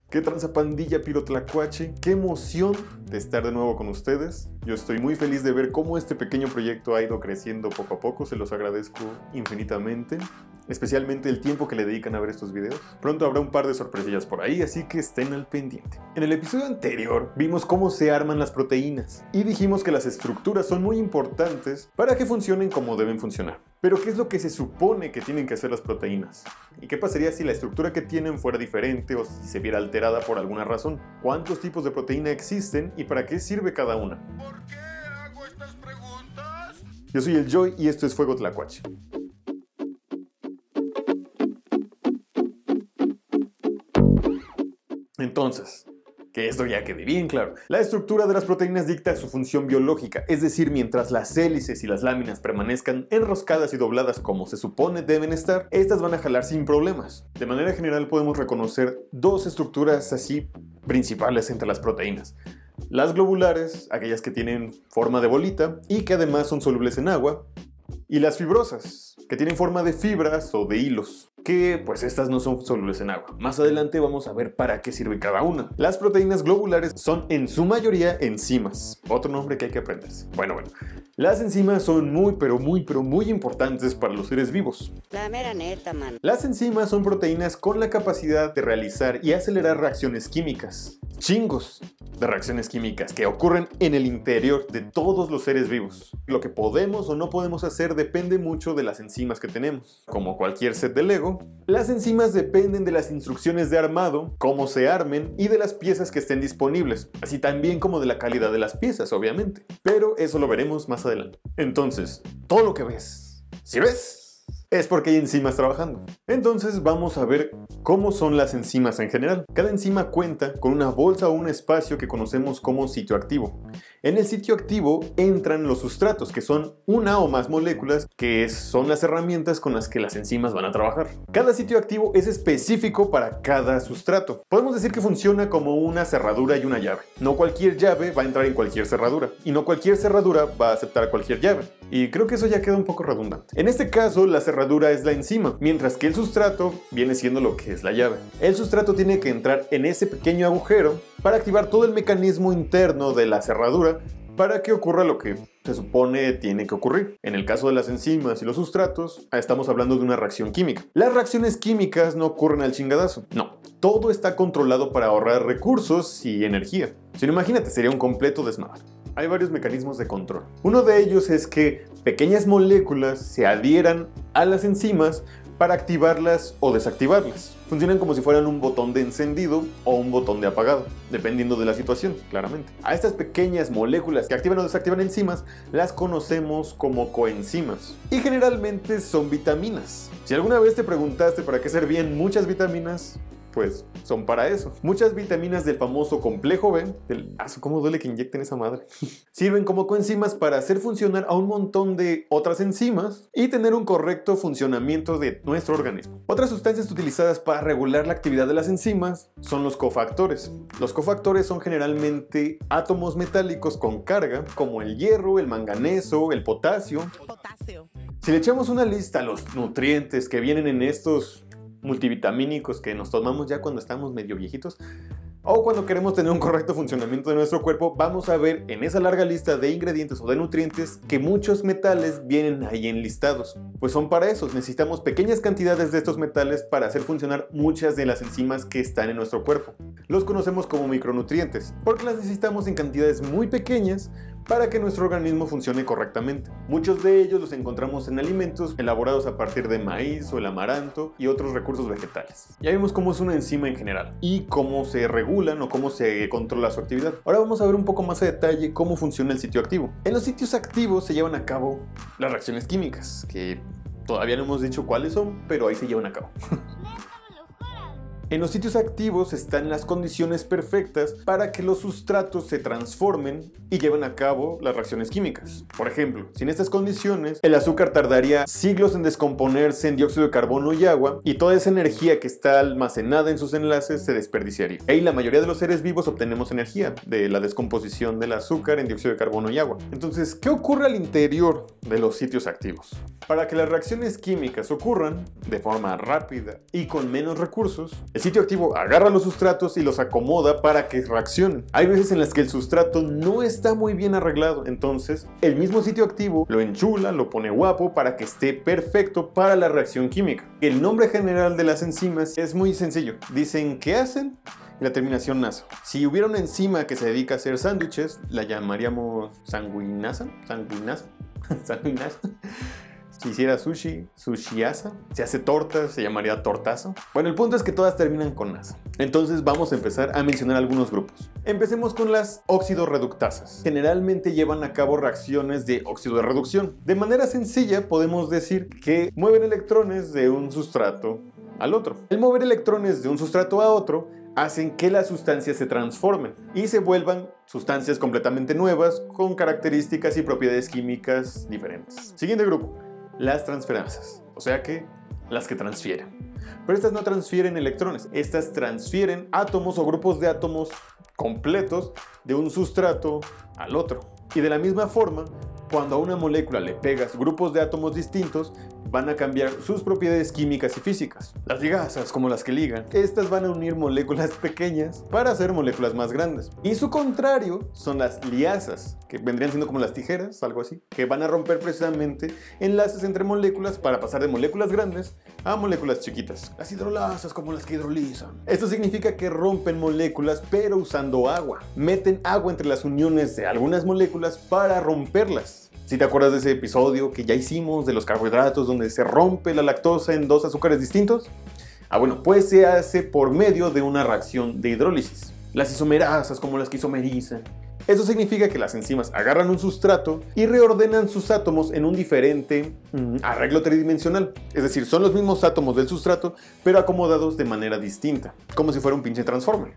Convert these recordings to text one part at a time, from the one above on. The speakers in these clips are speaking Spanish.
¿Qué tranza pandilla pirotlacuache? ¡Qué emoción de estar de nuevo con ustedes! Yo estoy muy feliz de ver cómo este pequeño proyecto ha ido creciendo poco a poco, se los agradezco infinitamente. Especialmente el tiempo que le dedican a ver estos videos. Pronto habrá un par de sorpresillas por ahí, así que estén al pendiente. En el episodio anterior vimos cómo se arman las proteínas y dijimos que las estructuras son muy importantes para que funcionen como deben funcionar. Pero ¿qué es lo que se supone que tienen que hacer las proteínas? ¿Y qué pasaría si la estructura que tienen fuera diferente o si se viera alterada por alguna razón? ¿Cuántos tipos de proteína existen y para qué sirve cada una? ¿Por qué hago estas preguntas? Yo soy el Joy y esto es Fuego Tlacuache. Entonces, que esto ya quede bien claro. La estructura de las proteínas dicta su función biológica, es decir, mientras las hélices y las láminas permanezcan enroscadas y dobladas como se supone deben estar, estas van a jalar sin problemas. De manera general podemos reconocer dos estructuras así principales entre las proteínas. Las globulares, aquellas que tienen forma de bolita y que además son solubles en agua, y las fibrosas, que tienen forma de fibras o de hilos, que pues estas no son solubles en agua. Más adelante vamos a ver para qué sirve cada una. Las proteínas globulares son en su mayoría enzimas, otro nombre que hay que aprenderse. Bueno, las enzimas son muy importantes para los seres vivos. La mera neta, man. Las enzimas son proteínas con la capacidad de realizar y acelerar reacciones químicas. Chingos de reacciones químicas que ocurren en el interior de todos los seres vivos. Lo que podemos o no podemos hacer depende mucho de las enzimas que tenemos. Como cualquier set de Lego, las enzimas dependen de las instrucciones de armado, cómo se armen y de las piezas que estén disponibles, así también como de la calidad de las piezas, obviamente. Pero eso lo veremos más adelante. Entonces, todo lo que ves, si ves, es porque hay enzimas trabajando. Entonces vamos a ver cómo son las enzimas en general. Cada enzima cuenta con una bolsa o un espacio que conocemos como sitio activo. En el sitio activo entran los sustratos, que son una o más moléculas que son las herramientas con las que las enzimas van a trabajar. Cada sitio activo es específico para cada sustrato. Podemos decir que funciona como una cerradura y una llave. No cualquier llave va a entrar en cualquier cerradura y no cualquier cerradura va a aceptar cualquier llave. Y creo que eso ya queda un poco redundante. En este caso, la cerradura es la enzima, mientras que el sustrato viene siendo lo que es la llave. El sustrato tiene que entrar en ese pequeño agujero para activar todo el mecanismo interno de la cerradura para que ocurra lo que se supone tiene que ocurrir. En el caso de las enzimas y los sustratos, estamos hablando de una reacción química. Las reacciones químicas no ocurren al chingadazo. No, todo está controlado para ahorrar recursos y energía. Si no, imagínate, sería un completo desmadre. Hay varios mecanismos de control. Uno de ellos es que pequeñas moléculas se adhieran a las enzimas para activarlas o desactivarlas. Funcionan como si fueran un botón de encendido o un botón de apagado, dependiendo de la situación, claramente. A estas pequeñas moléculas que activan o desactivan enzimas las conocemos como coenzimas y generalmente son vitaminas. Si alguna vez te preguntaste para qué servían muchas vitaminas, pues son para eso. Muchas vitaminas del famoso complejo B, ¿cómo duele que inyecten esa madre? Sirven como coenzimas para hacer funcionar a un montón de otras enzimas y tener un correcto funcionamiento de nuestro organismo. Otras sustancias utilizadas para regular la actividad de las enzimas son los cofactores. Los cofactores son generalmente átomos metálicos con carga, como el hierro, el manganeso, el potasio. Si le echamos una lista a los nutrientes que vienen en estos multivitamínicos que nos tomamos ya cuando estamos medio viejitos o cuando queremos tener un correcto funcionamiento de nuestro cuerpo, vamos a ver en esa larga lista de ingredientes o de nutrientes que muchos metales vienen ahí enlistados. Pues son para eso, necesitamos pequeñas cantidades de estos metales para hacer funcionar muchas de las enzimas que están en nuestro cuerpo. Los conocemos como micronutrientes, porque las necesitamos en cantidades muy pequeñas para que nuestro organismo funcione correctamente. Muchos de ellos los encontramos en alimentos elaborados a partir de maíz o el amaranto y otros recursos vegetales. Ya vimos cómo es una enzima en general y cómo se regulan o cómo se controla su actividad. Ahora vamos a ver un poco más a detalle cómo funciona el sitio activo. En los sitios activos se llevan a cabo las reacciones químicas, que todavía no hemos dicho cuáles son, pero ahí se llevan a cabo. En los sitios activos están las condiciones perfectas para que los sustratos se transformen y lleven a cabo las reacciones químicas. Por ejemplo, sin estas condiciones, el azúcar tardaría siglos en descomponerse en dióxido de carbono y agua, y toda esa energía que está almacenada en sus enlaces se desperdiciaría. Y la mayoría de los seres vivos obtenemos energía de la descomposición del azúcar en dióxido de carbono y agua. Entonces, ¿qué ocurre al interior de los sitios activos? Para que las reacciones químicas ocurran de forma rápida y con menos recursos, El sitio activo agarra los sustratos y los acomoda para que reaccionen. Hay veces en las que el sustrato no está muy bien arreglado, entonces el mismo sitio activo lo enchula, lo pone guapo para que esté perfecto para la reacción química. El nombre general de las enzimas es muy sencillo. Dicen qué hacen y la terminación naso. Si hubiera una enzima que se dedica a hacer sándwiches, la llamaríamos sanguinasa. Si hiciera sushi, sushiasa. Si hace tortas, se llamaría tortazo. Bueno, el punto es que todas terminan con nasa. Entonces vamos a empezar a mencionar algunos grupos. Empecemos con las oxidorreductasas. Generalmente llevan a cabo reacciones de óxido de reducción. De manera sencilla podemos decir que mueven electrones de un sustrato al otro. El mover electrones de un sustrato a otro hacen que las sustancias se transformen y se vuelvan sustancias completamente nuevas con características y propiedades químicas diferentes. Siguiente grupo, las transferasas, o sea que las que transfieren. Pero estas no transfieren electrones, estas transfieren átomos o grupos de átomos completos de un sustrato al otro. Y de la misma forma, cuando a una molécula le pegas grupos de átomos distintos, van a cambiar sus propiedades químicas y físicas. Las ligasas, como las que ligan, estas van a unir moléculas pequeñas para hacer moléculas más grandes. Y su contrario son las liasas, que vendrían siendo como las tijeras, algo así, que van a romper precisamente enlaces entre moléculas para pasar de moléculas grandes a moléculas chiquitas. Las hidrolasas, como las que hidrolizan. Esto significa que rompen moléculas pero usando agua. Meten agua entre las uniones de algunas moléculas para romperlas. Si te acuerdas de ese episodio que ya hicimos de los carbohidratos donde se rompe la lactosa en dos azúcares distintos, bueno, pues se hace por medio de una reacción de hidrólisis. Las isomerasas, como las que isomerizan. Eso significa que las enzimas agarran un sustrato y reordenan sus átomos en un diferente arreglo tridimensional. Es decir, son los mismos átomos del sustrato, pero acomodados de manera distinta, como si fuera un pinche transformer.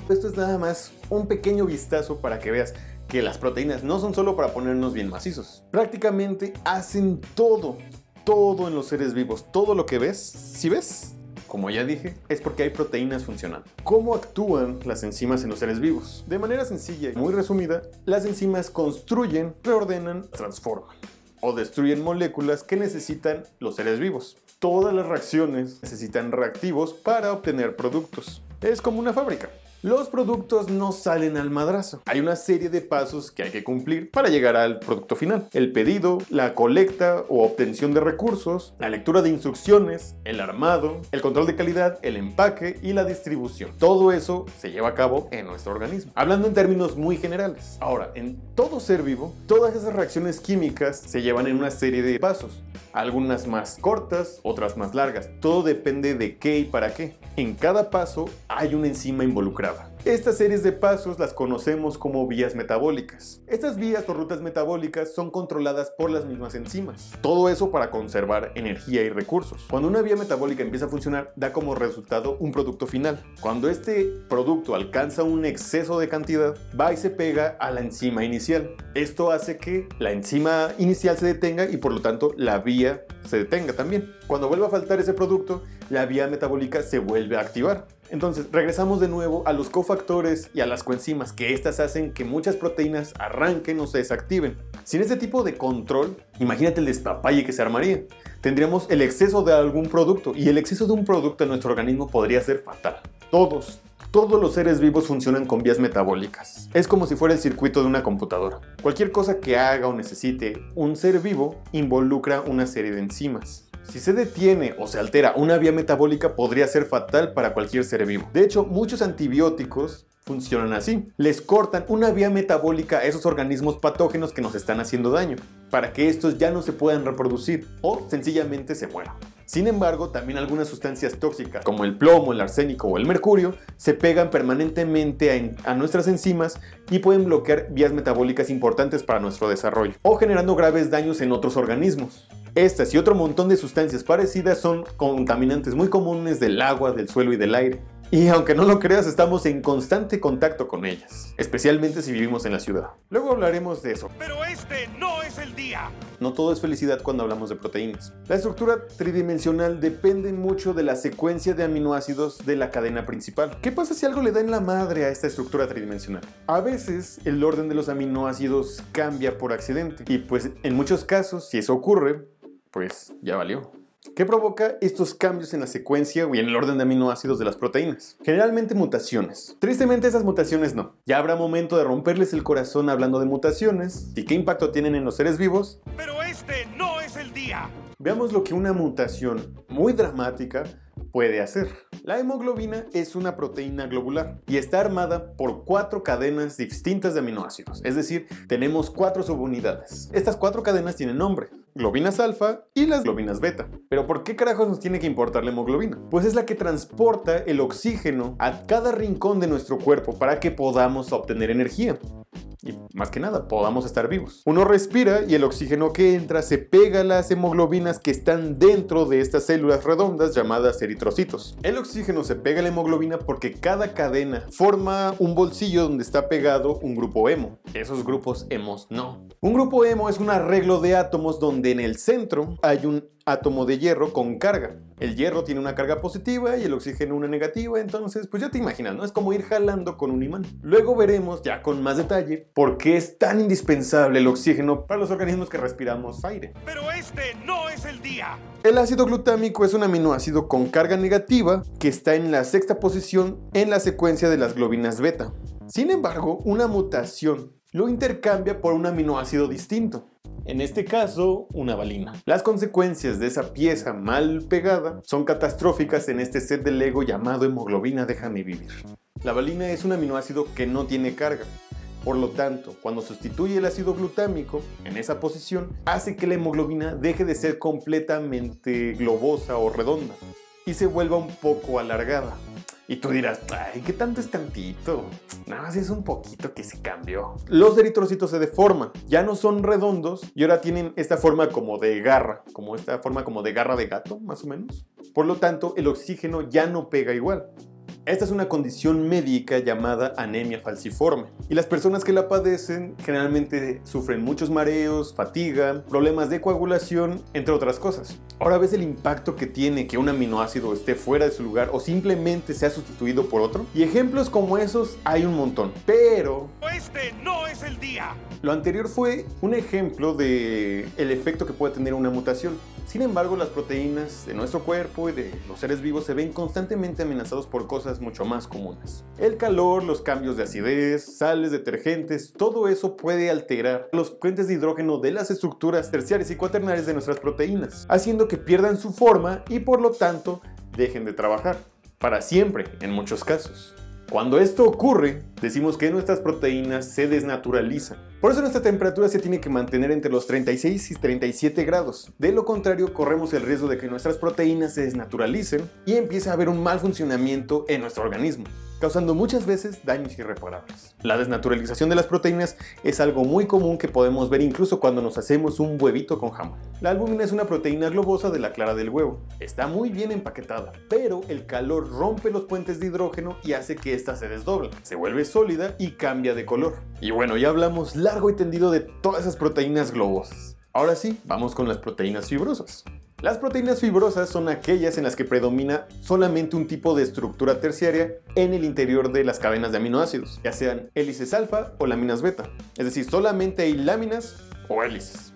Esto es nada más un pequeño vistazo para que veas que las proteínas no son solo para ponernos bien macizos. Prácticamente hacen todo en los seres vivos. Todo lo que ves, si ves, como ya dije, es porque hay proteínas funcionando. ¿Cómo actúan las enzimas en los seres vivos? De manera sencilla y muy resumida, las enzimas construyen, reordenan, transforman o destruyen moléculas que necesitan los seres vivos. Todas las reacciones necesitan reactivos para obtener productos. Es como una fábrica. Los productos no salen al madrazo. Hay una serie de pasos que hay que cumplir para llegar al producto final. El pedido, la colecta o obtención de recursos, la lectura de instrucciones, el armado, el control de calidad, el empaque y la distribución. Todo eso se lleva a cabo en nuestro organismo. Hablando en términos muy generales. Ahora, en todo ser vivo, todas esas reacciones químicas se llevan en una serie de pasos. Algunas más cortas, otras más largas. Todo depende de qué y para qué. En cada paso hay una enzima involucrada. Estas series de pasos las conocemos como vías metabólicas. Estas vías o rutas metabólicas son controladas por las mismas enzimas. Todo eso para conservar energía y recursos. Cuando una vía metabólica empieza a funcionar, da como resultado un producto final. Cuando este producto alcanza un exceso de cantidad, va y se pega a la enzima inicial. Esto hace que la enzima inicial se detenga y por lo tanto la vía se detenga también. Cuando vuelva a faltar ese producto, la vía metabólica se vuelve a activar. Entonces, regresamos de nuevo a los cofactores y a las coenzimas, que estas hacen que muchas proteínas arranquen o se desactiven. Sin este tipo de control, imagínate el despapalle que se armaría. Tendríamos el exceso de algún producto, y el exceso de un producto en nuestro organismo podría ser fatal. Todos los seres vivos funcionan con vías metabólicas. Es como si fuera el circuito de una computadora. Cualquier cosa que haga o necesite un ser vivo involucra una serie de enzimas. Si se detiene o se altera una vía metabólica, podría ser fatal para cualquier ser vivo. De hecho, muchos antibióticos funcionan así. Les cortan una vía metabólica a esos organismos patógenos que nos están haciendo daño, para que estos ya no se puedan reproducir o sencillamente se mueran. Sin embargo, también algunas sustancias tóxicas, como el plomo, el arsénico o el mercurio, se pegan permanentemente a nuestras enzimas y pueden bloquear vías metabólicas importantes para nuestro desarrollo, o generando graves daños en otros organismos. Estas y otro montón de sustancias parecidas son contaminantes muy comunes del agua, del suelo y del aire. Y aunque no lo creas, estamos en constante contacto con ellas, especialmente si vivimos en la ciudad. Luego hablaremos de eso. Pero este no es el día. No todo es felicidad cuando hablamos de proteínas. La estructura tridimensional depende mucho de la secuencia de aminoácidos de la cadena principal. ¿Qué pasa si algo le da en la madre a esta estructura tridimensional? A veces el orden de los aminoácidos cambia por accidente. Y pues en muchos casos, si eso ocurre, pues ya valió. ¿Qué provoca estos cambios en la secuencia y en el orden de aminoácidos de las proteínas? Generalmente mutaciones. Tristemente esas mutaciones no. Ya habrá momento de romperles el corazón hablando de mutaciones y qué impacto tienen en los seres vivos. Pero este no es el día. Veamos lo que una mutación muy dramática puede hacer. La hemoglobina es una proteína globular y está armada por 4 cadenas distintas de aminoácidos, es decir, tenemos 4 subunidades. Estas 4 cadenas tienen nombre: globinas alfa y las globinas beta. Pero ¿por qué carajos nos tiene que importar la hemoglobina? Pues es la que transporta el oxígeno a cada rincón de nuestro cuerpo para que podamos obtener energía. Y más que nada, podamos estar vivos. Uno respira y el oxígeno que entra se pega a las hemoglobinas que están dentro de estas células redondas llamadas eritrocitos. El oxígeno se pega a la hemoglobina porque cada cadena forma un bolsillo donde está pegado un grupo hemo. Esos grupos hemos no. Un grupo hemo es un arreglo de átomos donde en el centro hay un átomo de hierro con carga. El hierro tiene una carga positiva y el oxígeno una negativa, entonces pues ya te imaginas, ¿no? Es como ir jalando con un imán. Luego veremos ya con más detalle por qué es tan indispensable el oxígeno para los organismos que respiramos aire. Pero este no es el día. El ácido glutámico es un aminoácido con carga negativa que está en la 6ª posición en la secuencia de las globinas beta. Sin embargo, una mutación lo intercambia por un aminoácido distinto. En este caso, una valina. Las consecuencias de esa pieza mal pegada son catastróficas en este set de Lego llamado hemoglobina déjame vivir. La valina es un aminoácido que no tiene carga. Por lo tanto, cuando sustituye el ácido glutámico en esa posición, hace que la hemoglobina deje de ser completamente globosa o redonda y se vuelva un poco alargada. Y tú dirás, ay, ¿qué tanto es tantito? Nada más es un poquito que se cambió. Los eritrocitos se deforman, ya no son redondos y ahora tienen esta forma como de garra, como esta forma como de garra de gato, más o menos. Por lo tanto, el oxígeno ya no pega igual. Esta es una condición médica llamada anemia falciforme y las personas que la padecen generalmente sufren muchos mareos, fatiga, problemas de coagulación, entre otras cosas. Ahora ves el impacto que tiene que un aminoácido esté fuera de su lugar o simplemente sea sustituido por otro. Y ejemplos como esos hay un montón, pero este no es el día. Lo anterior fue un ejemplo de el efecto que puede tener una mutación. Sin embargo, las proteínas de nuestro cuerpo y de los seres vivos se ven constantemente amenazados por cosas mucho más comunes. El calor, los cambios de acidez, sales, detergentes, todo eso puede alterar los puentes de hidrógeno de las estructuras terciarias y cuaternarias de nuestras proteínas, haciendo que pierdan su forma y por lo tanto dejen de trabajar. Para siempre, en muchos casos. Cuando esto ocurre, decimos que nuestras proteínas se desnaturalizan. Por eso nuestra temperatura se tiene que mantener entre los 36 y 37 grados. De lo contrario, corremos el riesgo de que nuestras proteínas se desnaturalicen y empiece a haber un mal funcionamiento en nuestro organismo, causando muchas veces daños irreparables. La desnaturalización de las proteínas es algo muy común que podemos ver incluso cuando nos hacemos un huevito con jamón. La albúmina es una proteína globosa de la clara del huevo. Está muy bien empaquetada, pero el calor rompe los puentes de hidrógeno y hace que ésta se desdoble, se vuelve sólida y cambia de color. Y bueno, ya hablamos largo y tendido de todas esas proteínas globosas. Ahora sí, vamos con las proteínas fibrosas. Las proteínas fibrosas son aquellas en las que predomina solamente un tipo de estructura terciaria en el interior de las cadenas de aminoácidos, ya sean hélices alfa o láminas beta. Es decir, solamente hay láminas o hélices.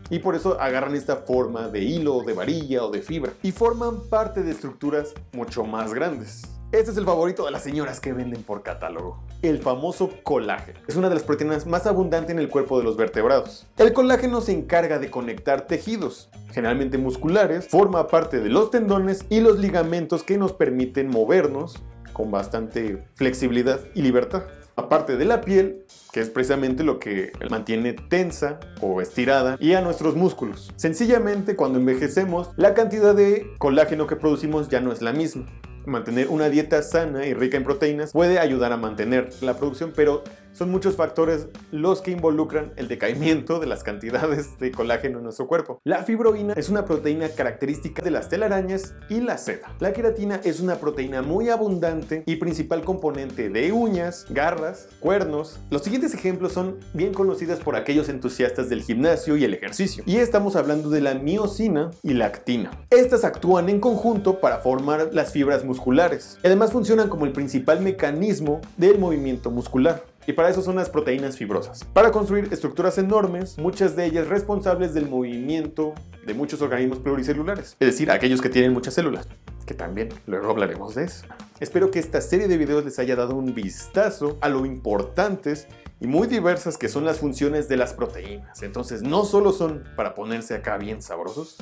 Y por eso agarran esta forma de hilo, de varilla o de fibra y forman parte de estructuras mucho más grandes. Este es el favorito de las señoras que venden por catálogo. El famoso colágeno. Es una de las proteínas más abundantes en el cuerpo de los vertebrados. El colágeno se encarga de conectar tejidos, generalmente musculares, forma parte de los tendones y los ligamentos que nos permiten movernos con bastante flexibilidad y libertad. Aparte de la piel, que es precisamente lo que mantiene tensa o estirada, y a nuestros músculos. Sencillamente, cuando envejecemos, la cantidad de colágeno que producimos ya no es la misma. Mantener una dieta sana y rica en proteínas puede ayudar a mantener la producción, pero son muchos factores los que involucran el decaimiento de las cantidades de colágeno en nuestro cuerpo. La fibroína es una proteína característica de las telarañas y la seda. La queratina es una proteína muy abundante y principal componente de uñas, garras, cuernos. Los siguientes ejemplos son bien conocidas por aquellos entusiastas del gimnasio y el ejercicio. Y estamos hablando de la miosina y la actina. Estas actúan en conjunto para formar las fibras musculares. Además funcionan como el principal mecanismo del movimiento muscular. Y para eso son las proteínas fibrosas. Para construir estructuras enormes, muchas de ellas responsables del movimiento de muchos organismos pluricelulares. Es decir, aquellos que tienen muchas células. Que también luego hablaremos de eso. Espero que esta serie de videos les haya dado un vistazo a lo importantes y muy diversas que son las funciones de las proteínas. Entonces no solo son para ponerse acá bien sabrosos,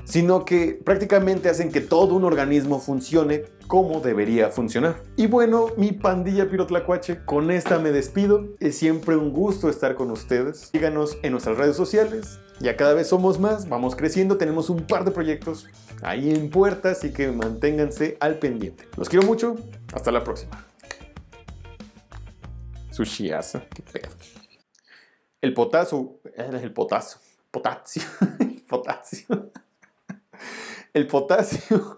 sino que prácticamente hacen que todo un organismo funcione como debería funcionar. Y bueno, mi pandilla pirotlacuache, con esta me despido. Es siempre un gusto estar con ustedes. Síganos en nuestras redes sociales. Ya cada vez somos más, vamos creciendo, tenemos un par de proyectos ahí en puerta, así que manténganse al pendiente. Los quiero mucho, hasta la próxima. Sushiasa, qué pedo. El potasio, potasio. El potasio